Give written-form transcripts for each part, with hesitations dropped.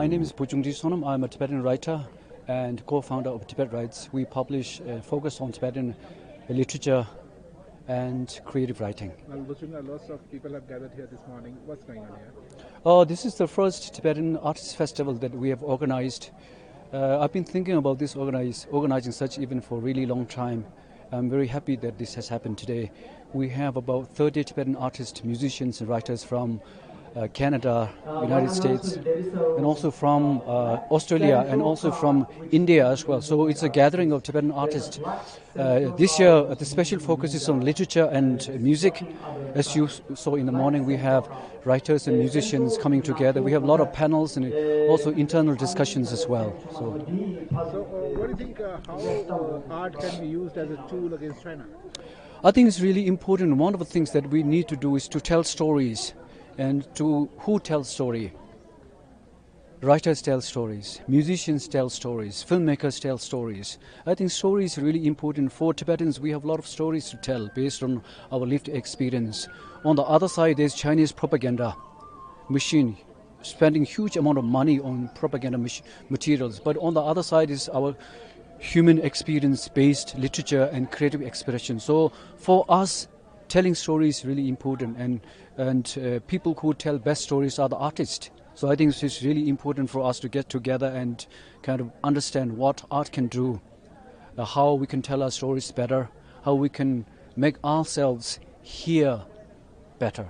My name is Puchungji Sonam. I'm a Tibetan writer and co-founder of Tibet Writes. We publish focus on Tibetan literature and creative writing. Well, lots of people have gathered here this morning. What's going on here? This is the first Tibetan Artists Festival that we have organized. I've been thinking about this organizing such event for a really long time. I'm very happy that this has happened today. We have about 30 Tibetan artists, musicians and writers from Canada, United States, and also from Australia, and also from India as well. So it's a gathering of Tibetan artists. This year, the special focus is on literature and music. As you saw in the morning, we have writers and musicians coming together. We have a lot of panels and also internal discussions as well. So what do you think, how art can be used as a tool against China? I think it's really important. One of the things that we need to do is to tell stories. And to who tells story? Writers tell stories, musicians tell stories, filmmakers tell stories. I think story is really important. For Tibetans, we have a lot of stories to tell based on our lived experience. On the other side, there's Chinese propaganda machine, spending huge amount of money on propaganda materials. But on the other side is our human experience-based literature and creative expression. So for us, telling stories is really important, and people who tell best stories are the artists. So I think it's really important for us to get together and kind of understand what art can do, how we can tell our stories better, how we can make ourselves hear better.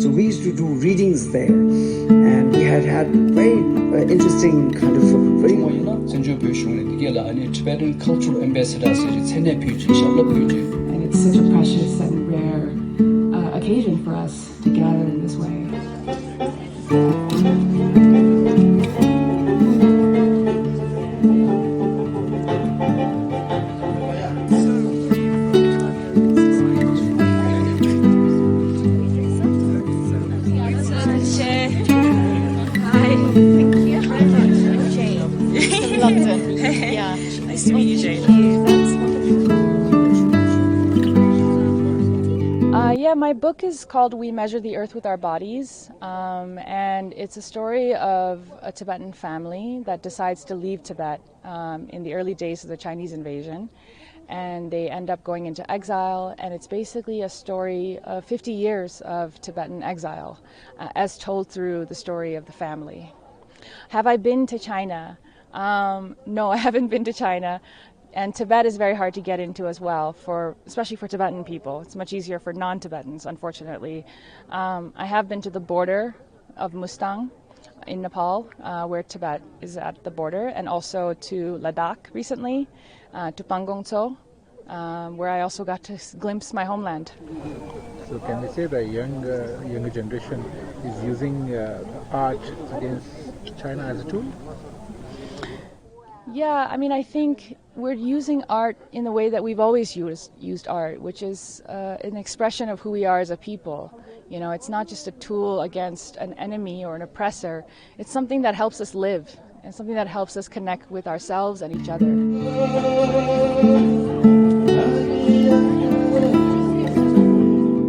So we used to do readings there, and we had very interesting kind of very. Tibetan cultural ambassador series, and it's such a precious and rare occasion for us to gather in this way. Nice to meet you, Jane. Yeah, my book is called We Measure the Earth with Our Bodies, and it's a story of a Tibetan family that decides to leave Tibet in the early days of the Chinese invasion, and they end up going into exile, and it's basically a story of 50 years of Tibetan exile, as told through the story of the family. Have I been to China? No, I haven't been to China. And Tibet is very hard to get into as well, especially for Tibetan people. It's much easier for non-Tibetans, unfortunately. I have been to the border of Mustang in Nepal, where Tibet is at the border, and also to Ladakh recently, to Pangongtso, where I also got to glimpse my homeland. So can we say the younger generation is using art against China as a tool? Yeah, I mean, I think we're using art in the way that we've always used art, which is an expression of who we are as a people. You know, it's not just a tool against an enemy or an oppressor. It's something that helps us live and something that helps us connect with ourselves and each other.